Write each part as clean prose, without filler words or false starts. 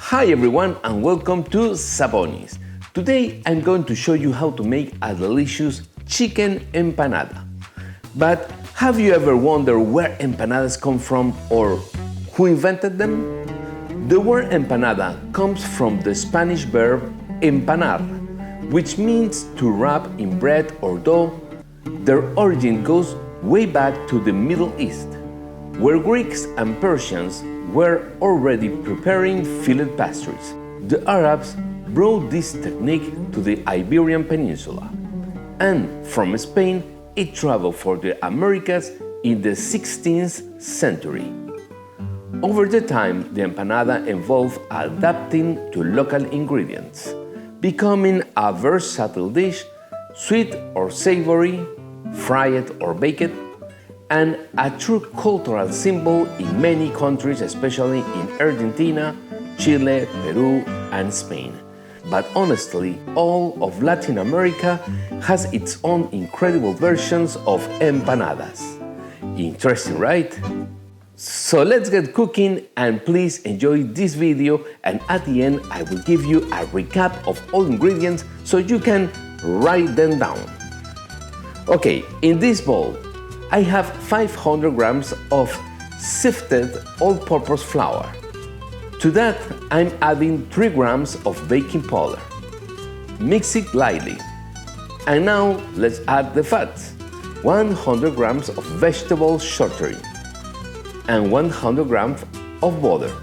Hi everyone and welcome to Saponis. Today I'm going to show you how to make a delicious chicken empanada. But have you ever wondered where empanadas come from or who invented them? The word empanada comes from the Spanish verb empanar, which means to wrap in bread or dough. Their origin goes way back to the Middle East, where Greeks and Persians were already preparing fillet pastries. The Arabs brought this technique to the Iberian Peninsula, and from Spain it traveled for the Americas in the 16th century. Over the time, the empanada evolved adapting to local ingredients, becoming a versatile dish, sweet or savory, fried or baked, and a true cultural symbol in many countries, especially in Argentina, Chile, Peru, and Spain. But honestly, all of Latin America has its own incredible versions of empanadas. Interesting, right? So let's get cooking, and please enjoy this video, and at the end I will give you a recap of all ingredients so you can write them down. Okay, in this bowl I have 500 grams of sifted all-purpose flour. To that, I'm adding 3 grams of baking powder. Mix it lightly. And now let's add the fats. 100 grams of vegetable charcuterie and 100 grams of butter.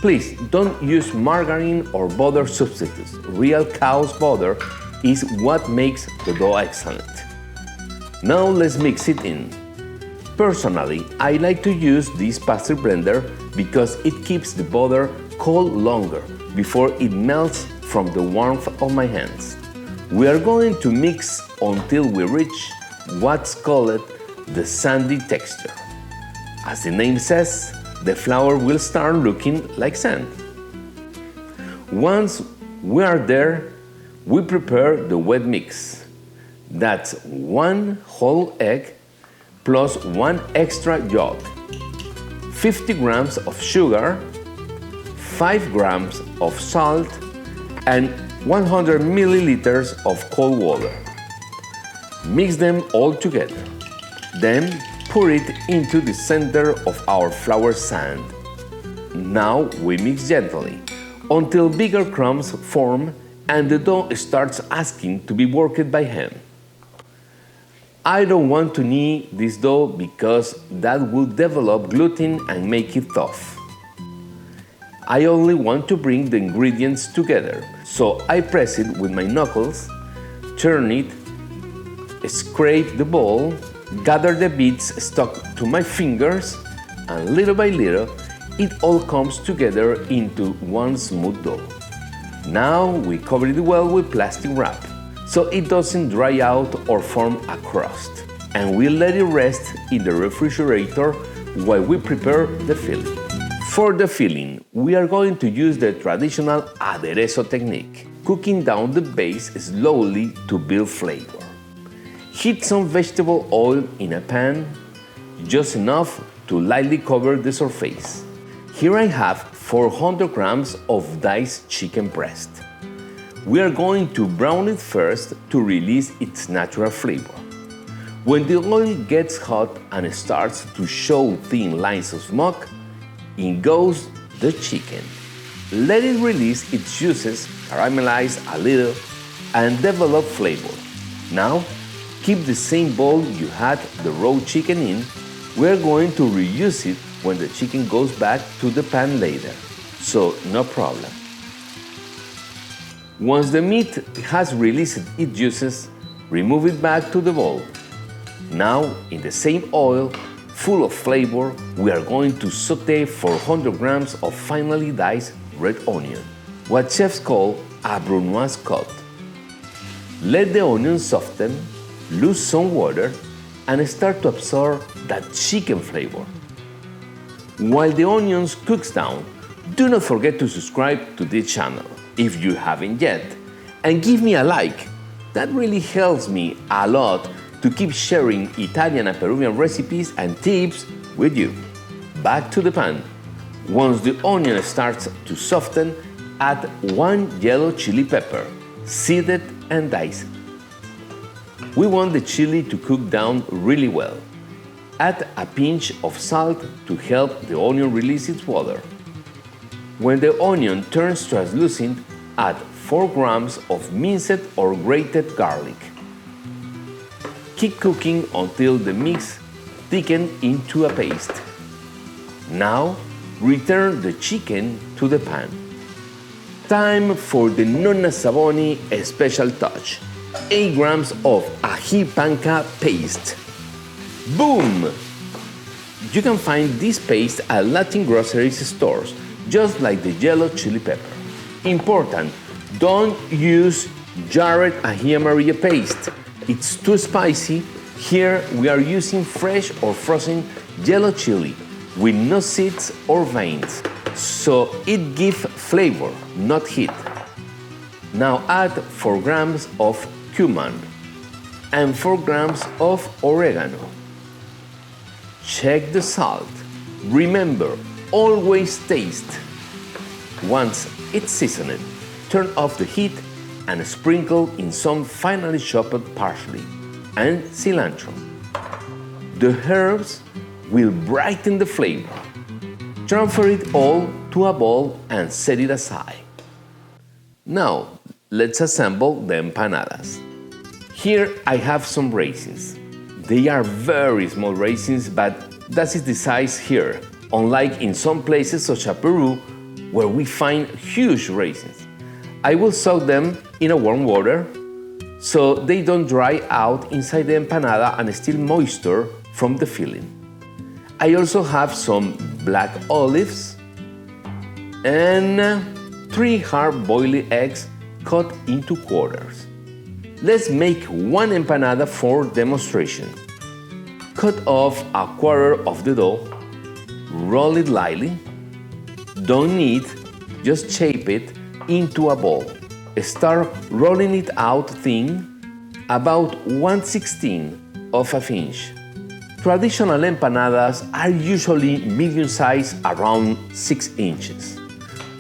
Please don't use margarine or butter substitutes. Real cow's butter is what makes the dough excellent. Now let's mix it in. Personally, I like to use this pastry blender because it keeps the butter cold longer before it melts from the warmth of my hands. We are going to mix until we reach what's called the sandy texture. As the name says, the flour will start looking like sand. Once we are there, we prepare the wet mix. That's 1 whole egg plus 1 extra yolk, 50 grams of sugar, 5 grams of salt, and 100 milliliters of cold water. Mix them all together. Then pour it into the center of our flour sand. Now we mix gently until bigger crumbs form and the dough starts asking to be worked by hand. I don't want to knead this dough because that will develop gluten and make it tough. I only want to bring the ingredients together, so I press it with my knuckles, turn it, scrape the bowl, gather the bits stuck to my fingers, and little by little, it all comes together into one smooth dough. Now we cover it well with plastic wrap, so it doesn't dry out or form a crust. And we let it rest in the refrigerator while we prepare the filling. For the filling, we are going to use the traditional aderezo technique, cooking down the base slowly to build flavor. Heat some vegetable oil in a pan, just enough to lightly cover the surface. Here I have 400 grams of diced chicken breast. We are going to brown it first to release its natural flavor. When the oil gets hot and starts to show thin lines of smoke, in goes the chicken. Let it release its juices, caramelize a little, and develop flavor. Now, keep the same bowl you had the raw chicken in. We are going to reuse it when the chicken goes back to the pan later, so no problem. Once the meat has released its juices, remove it back to the bowl. Now, in the same oil, full of flavor, we are going to sauté 400 grams of finely diced red onion, what chefs call a brunoise cut. Let the onion soften, lose some water, and start to absorb that chicken flavor. While the onions cooks down, do not forget to subscribe to this channel if you haven't yet, and give me a like. That really helps me a lot to keep sharing Italian and Peruvian recipes and tips with you. Back to the pan. Once the onion starts to soften, add 1 yellow chili pepper, seeded and diced. We want the chili to cook down really well. Add a pinch of salt to help the onion release its water. When the onion turns translucent, add 4 grams of minced or grated garlic. Keep cooking until the mix thickens into a paste. Now, return the chicken to the pan. Time for the Nonna Saboni special touch. 8 grams of ají panca paste. Boom! You can find this paste at Latin grocery stores, just like the yellow chili pepper. Important, don't use jarred ají amarillo paste. It's too spicy. Here we are using fresh or frozen yellow chili with no seeds or veins, so it gives flavor, not heat. Now add 4 grams of cumin and 4 grams of oregano. Check the salt. Remember, always taste. Once it's seasoned, turn off the heat and sprinkle in some finely chopped parsley and cilantro. The herbs will brighten the flavor. Transfer it all to a bowl and set it aside. Now, let's assemble the empanadas. Here I have some raisins. They are very small raisins, but that is the size here, unlike in some places such as Peru, where we find huge raisins. I will soak them in a warm water so they don't dry out inside the empanada and steal moisture from the filling. I also have some black olives and 3 hard-boiled eggs cut into quarters. Let's make one empanada for demonstration. Cut off a quarter of the dough, roll it lightly. Don't knead, just shape it into a ball. Start rolling it out thin, about 1/16 of an inch. Traditional empanadas are usually medium size, around 6 inches.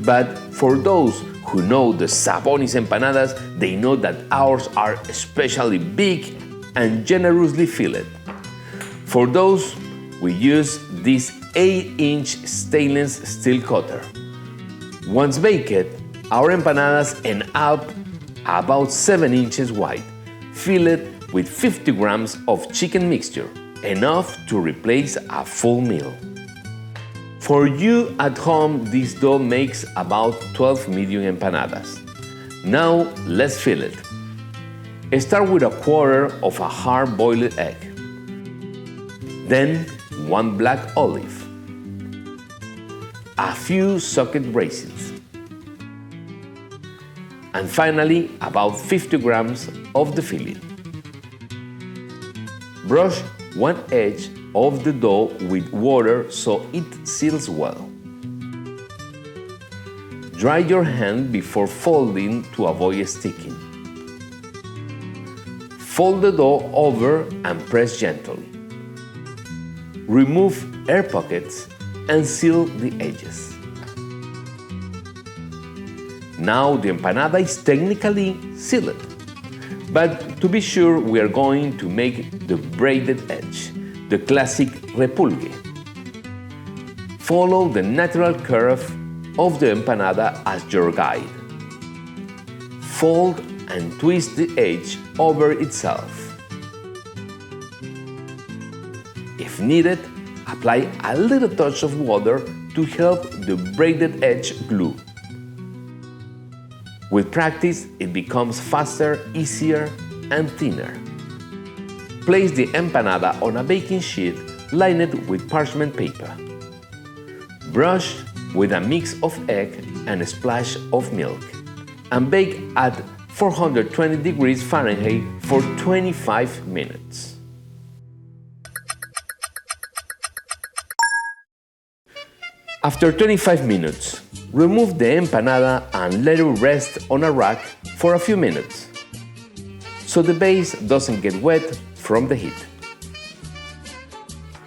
But for those who know the Sabonis empanadas, they know that ours are especially big and generously filled. For those, we use this 8-inch stainless steel cutter. Once baked, our empanadas end up about 7 inches wide, filled with 50 grams of chicken mixture, enough to replace a full meal. For you at home, this dough makes about 12 medium empanadas. Now let's fill it. Start with a quarter of a hard-boiled egg. Then 1 black olive. A few soaked raisins. And finally, about 50 grams of the filling. Brush one edge of the dough with water so it seals well. Dry your hand before folding to avoid sticking. Fold the dough over and press gently. Remove air pockets and seal the edges. Now the empanada is technically sealed, but to be sure we are going to make the braided edge, the classic repulgue. Follow the natural curve of the empanada as your guide. Fold and twist the edge over itself. If needed, apply a little touch of water to help the braided edge glue. With practice, it becomes faster, easier, and thinner. Place the empanada on a baking sheet lined with parchment paper. Brush with a mix of egg and a splash of milk, and bake at 420 degrees Fahrenheit for 25 minutes. After 25 minutes, remove the empanada and let it rest on a rack for a few minutes, so the base doesn't get wet from the heat.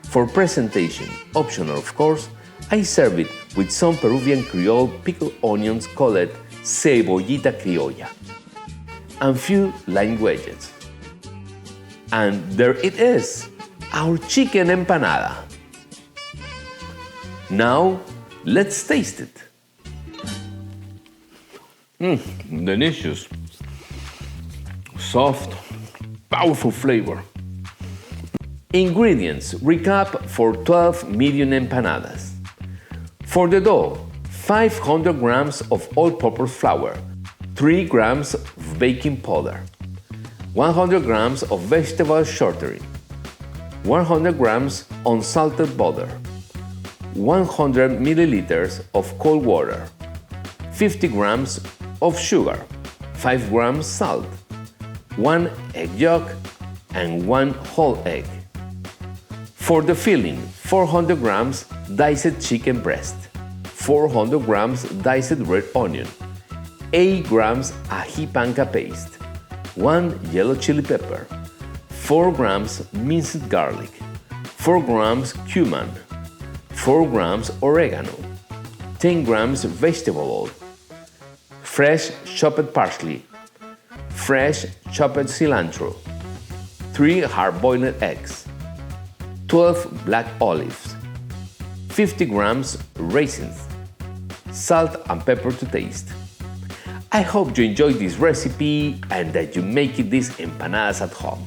For presentation, optional of course, I serve it with some Peruvian Creole pickled onions called cebollita criolla, and few lime wedges. And there it is, our chicken empanada. Now, let's taste it. Delicious. Soft, powerful flavor. Ingredients recap for 12 medium empanadas. For the dough, 500 grams of all-purpose flour, 3 grams of baking powder, 100 grams of vegetable charcuterie, 100 grams unsalted butter, 100 milliliters of cold water, 50 grams of sugar, 5 grams salt, 1 egg yolk, and 1 whole egg. For the filling, 400 grams diced chicken breast, 400 grams diced red onion, 8 grams ají panca paste, 1 yellow chili pepper, 4 grams minced garlic, 4 grams cumin, 4 grams oregano, 10 grams vegetable oil, fresh chopped parsley, fresh chopped cilantro, 3 hard-boiled eggs, 12 black olives, 50 grams raisins, salt and pepper to taste. I hope you enjoyed this recipe and that you make these empanadas at home.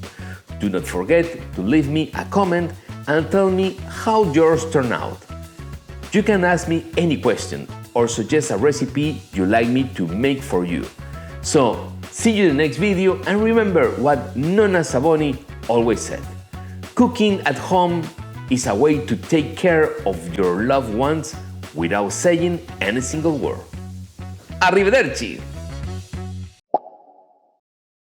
Do not forget to leave me a comment and tell me how yours turned out. You can ask me any question or suggest a recipe you'd like me to make for you. So, see you in the next video, and remember what Nonna Saboni always said: cooking at home is a way to take care of your loved ones without saying any single word. Arrivederci!